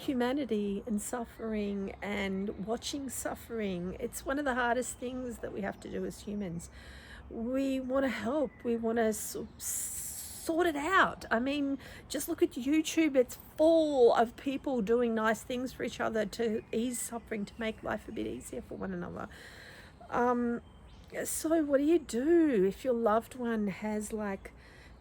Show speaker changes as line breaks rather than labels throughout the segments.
humanity and suffering and watching suffering. It's one of the hardest things that we have to do as humans. We want to help, we want to sort it out. I mean, just look at YouTube. It's full of people doing nice things for each other to ease suffering, to make life a bit easier for one another. So what do you do if your loved one has like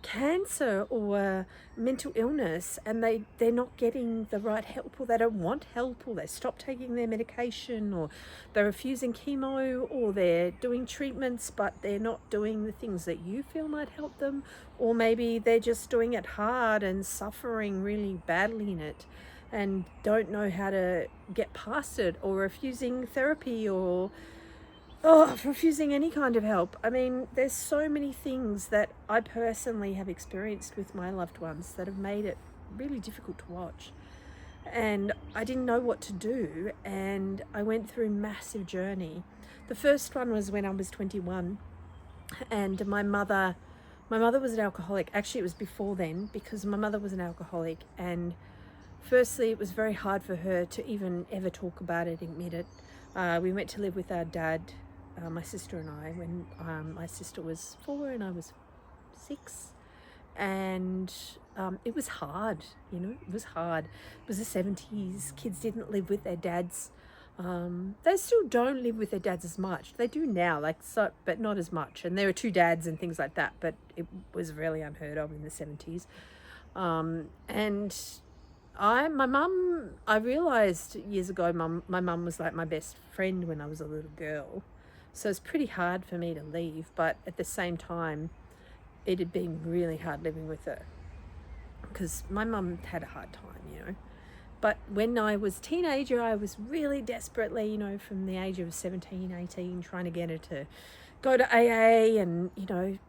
cancer or mental illness and they're not getting the right help, or they don't want help, or they stop taking their medication, or they're refusing chemo, or they're doing treatments but they're not doing the things that you feel might help them, or maybe they're just doing it hard and suffering really badly in it and don't know how to get past it, or refusing therapy, or refusing any kind of help. I mean, there's so many things that I personally have experienced with my loved ones that have made it really difficult to watch. And I didn't know what to do, and I went through a massive journey. The first one was when I was 21, and my mother was an alcoholic. Actually, it was before then, because my mother was an alcoholic, and firstly, it was very hard for her to even ever talk about it, admit it. We went to live with our dad, my sister and I, when my sister was 4 and I was 6, and it was hard. It was hard. It was the 70s. Kids didn't live with their dads. They still don't live with their dads as much. They do now, but not as much. And there were 2 dads and things like that, but it was really unheard of in the 70s. And I realized years ago, my mum was like my best friend when I was a little girl. So it's pretty hard for me to leave, but at the same time, it had been really hard living with her because my mum had a hard time. But when I was a teenager, I was really desperately, from the age of 17, 18, trying to get her to go to AA and,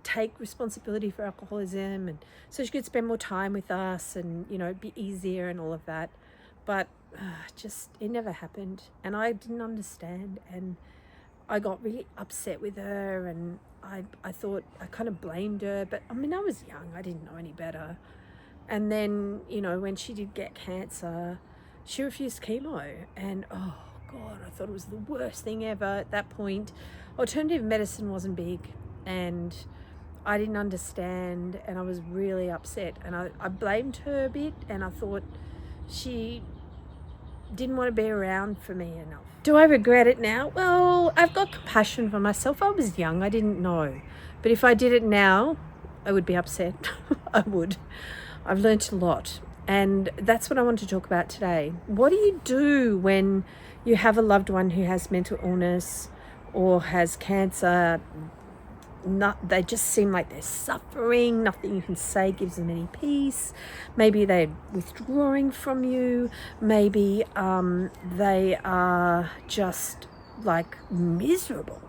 take responsibility for alcoholism, and so she could spend more time with us and, be easier and all of that. But it never happened, and I didn't understand, and I got really upset with her, and I thought I kind of blamed her, but I mean, I was young, I didn't know any better. And then, when she did get cancer, she refused chemo, and oh God, I thought it was the worst thing ever at that point. Alternative medicine wasn't big, and I didn't understand, and I was really upset, and I blamed her a bit, and I thought she didn't want to be around for me enough. Do I regret it now? Well, I've got compassion for myself. I was young, I didn't know. But if I did it now, I would be upset. I would. I've learnt a lot. And that's what I want to talk about today. What do you do when you have a loved one who has mental illness or has cancer? They just seem like they're suffering. Nothing you can say gives them any peace. Maybe they're withdrawing from you. Maybe they are just like miserable.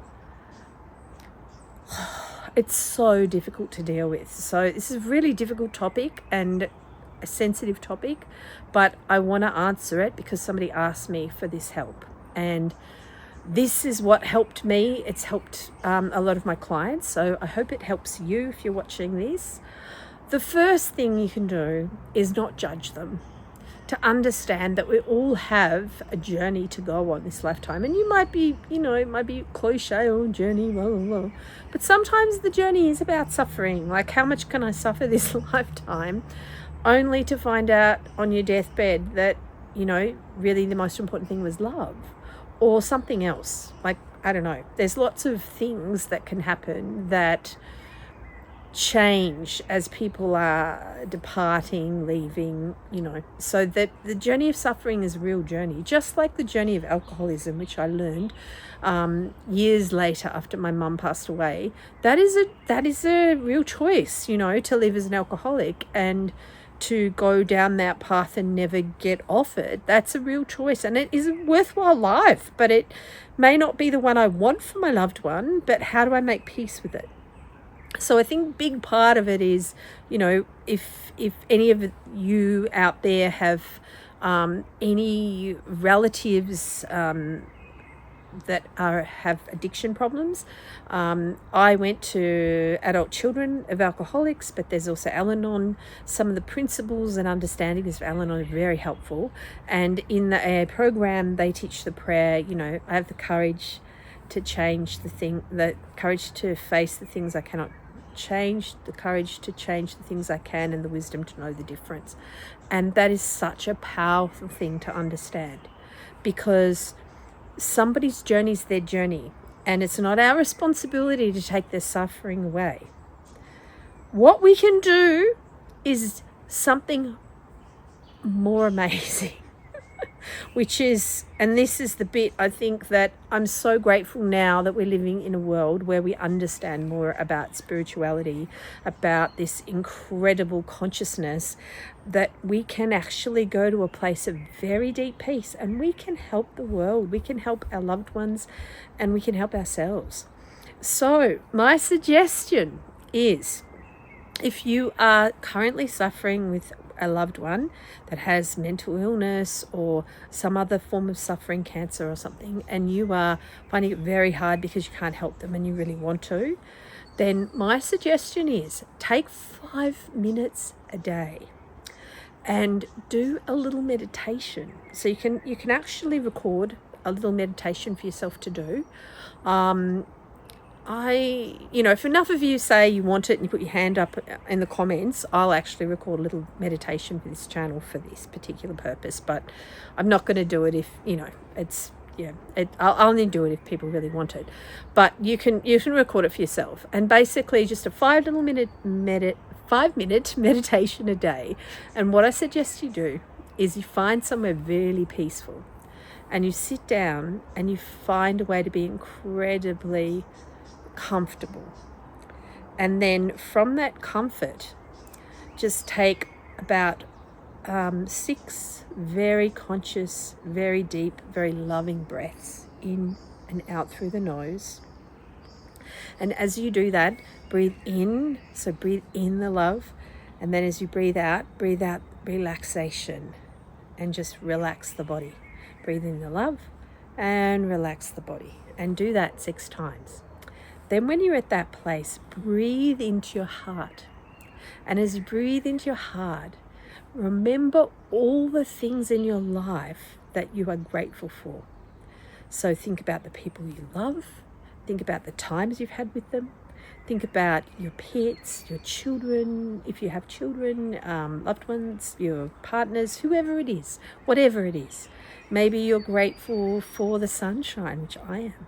It's so difficult to deal with. So this is a really difficult topic and a sensitive topic, but I want to answer it because somebody asked me for this help, and this is what helped me. It's helped a lot of my clients, so I hope it helps you if you're watching this. The first thing you can do is not judge them, to understand that we all have a journey to go on this lifetime. And you might be, it might be cliche, journey, blah, blah, blah. But sometimes the journey is about suffering. Like, how much can I suffer this lifetime, only to find out on your deathbed that, really the most important thing was love, or something else. Like, I don't know. There's lots of things that can happen that change as people are departing, leaving, so that the journey of suffering is a real journey, just like the journey of alcoholism, which I learned years later after my mum passed away. That is a real choice, to live as an alcoholic and to go down that path and never get off it. That's a real choice, and it is a worthwhile life, but it may not be the one I want for my loved one. But how do I make peace with it? So I think big part of it is, if any of you out there have any relatives that have addiction problems. I went to adult children of alcoholics, but there's also Al-Anon. Some of the principles and understandings of Al-Anon are very helpful. And in the AA program, they teach the prayer, I have the courage to change the courage to face the things I cannot change, the courage to change the things I can, and the wisdom to know the difference. And that is such a powerful thing to understand, because somebody's journey is their journey, and it's not our responsibility to take their suffering away. What we can do is something more amazing, which is, and this is the bit I think that I'm so grateful now that we're living in a world where we understand more about spirituality, about this incredible consciousness, that we can actually go to a place of very deep peace, and we can help the world, we can help our loved ones, and we can help ourselves. So my suggestion is, if you are currently suffering with a loved one that has mental illness or some other form of suffering, cancer or something, and you are finding it very hard because you can't help them and you really want to, then my suggestion is take 5 minutes a day and do a little meditation. So you can actually record a little meditation for yourself to do. If enough of you say you want it and you put your hand up in the comments, I'll actually record a little meditation for this channel for this particular purpose. But I'm not going to do it if, I'll only do it if people really want it. But you can record it for yourself. And basically just a 5 minute meditation a day. And what I suggest you do is you find somewhere really peaceful and you sit down and you find a way to be incredibly comfortable, and then from that comfort just take about 6 very conscious, very deep, very loving breaths in and out through the nose. And as you do that, breathe in, so breathe in the love, and then as you breathe out relaxation, and just relax the body. Breathe in the love and relax the body, and do that 6 times. Then when you're at that place, breathe into your heart. And as you breathe into your heart, remember all the things in your life that you are grateful for. So think about the people you love. Think about the times you've had with them. Think about your pets, your children, if you have children, loved ones, your partners, whoever it is, whatever it is. Maybe you're grateful for the sunshine, which I am.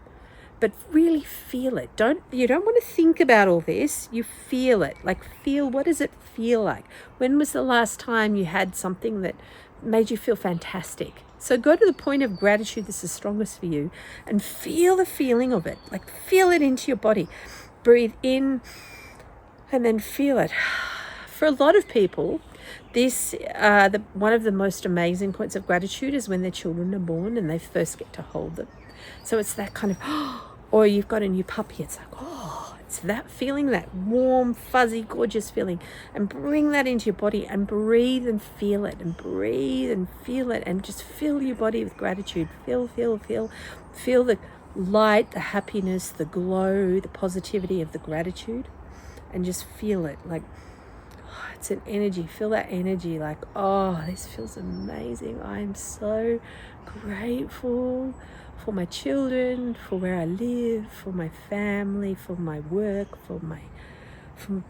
But really feel it. You don't want to think about all this. You feel it. Feel, what does it feel like? When was the last time you had something that made you feel fantastic? So go to the point of gratitude that's the strongest for you and feel the feeling of it. Feel it into your body. Breathe in and then feel it. For a lot of people, one of the most amazing points of gratitude is when their children are born and they first get to hold them. So it's that kind of, or you've got a new puppy, it's like, it's that feeling, that warm, fuzzy, gorgeous feeling. And bring that into your body and breathe and feel it, and breathe and feel it, and just fill your body with gratitude. Feel the light, the happiness, the glow, the positivity of the gratitude, and just feel it. It's an energy. Feel that energy. This feels amazing. I am so grateful for my children, for where I live, for my family, for my work, for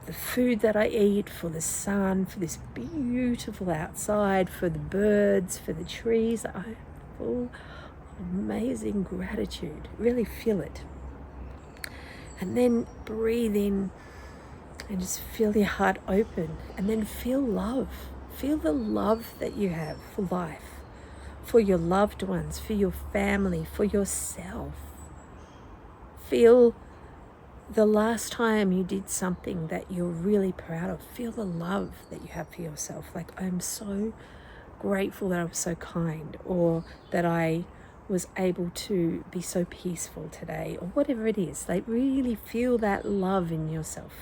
the food that I eat, for the sun, for this beautiful outside, for the birds, for the trees. I feel amazing gratitude. Really feel it. And then breathe in and just feel your heart open, and then feel love. Feel the love that you have for life, for your loved ones, for your family, for yourself. Feel the last time you did something that you're really proud of. Feel the love that you have for yourself. I'm so grateful that I was so kind, or that I was able to be so peaceful today, or whatever it is. Really feel that love in yourself.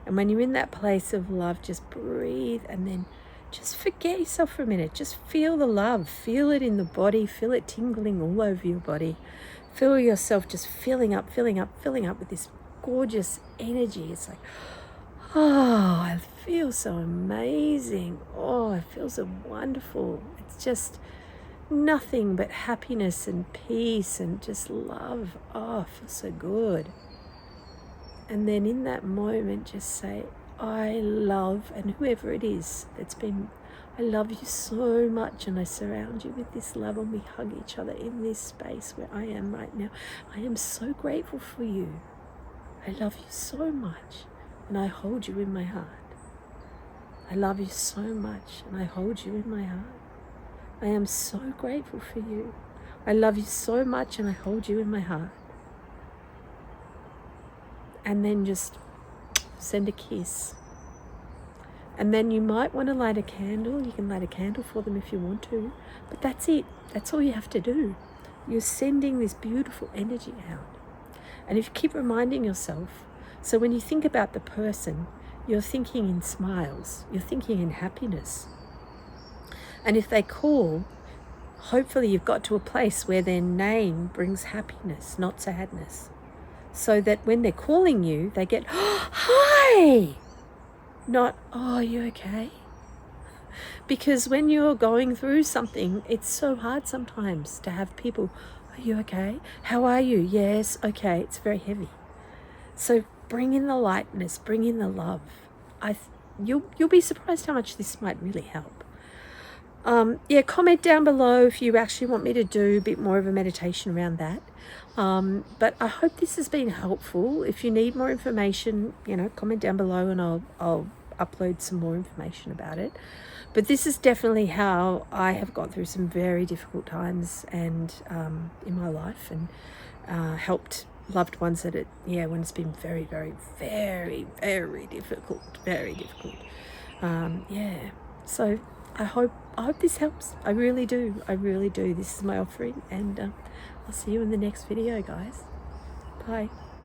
And when you're in that place of love, just breathe and then just forget yourself for a minute. Just feel the love. Feel it in the body. Feel it tingling all over your body. Feel yourself just filling up with this gorgeous energy. It's like, oh, I feel so amazing. Oh, I feel so wonderful. It's just nothing but happiness and peace and just love. Oh, I feel so good. And then in that moment, just say, I love, and whoever it is that's been, I love you so much, and I surround you with this love, and we hug each other in this space where I am right now. I am so grateful for you. I love you so much, and I hold you in my heart. I love you so much, and I hold you in my heart. I am so grateful for you. I love you so much, and I hold you in my heart. And then just send a kiss. And then you might want to light a candle. You can light a candle for them if you want to. But that's it. That's all you have to do. You're sending this beautiful energy out. And if you keep reminding yourself, so when you think about the person, you're thinking in smiles. You're thinking in happiness. And if they call, hopefully you've got to a place where their name brings happiness, not sadness. So that when they're calling you, they get, oh, hi! Not, oh, are you okay? Because when you're going through something, it's so hard sometimes to have people, are you okay? How are you? Yes, okay, it's very heavy. So bring in the lightness, bring in the love. You'll be surprised how much this might really help. Comment down below if you actually want me to do a bit more of a meditation around that. But I hope this has been helpful. If you need more information, comment down below and I'll upload some more information about it. But this is definitely how I have gone through some very difficult times and in my life, and helped loved ones that when it's been very, very, very, very difficult, So I hope this helps. I really do. This is my offering, and I'll see you in the next video, guys. Bye.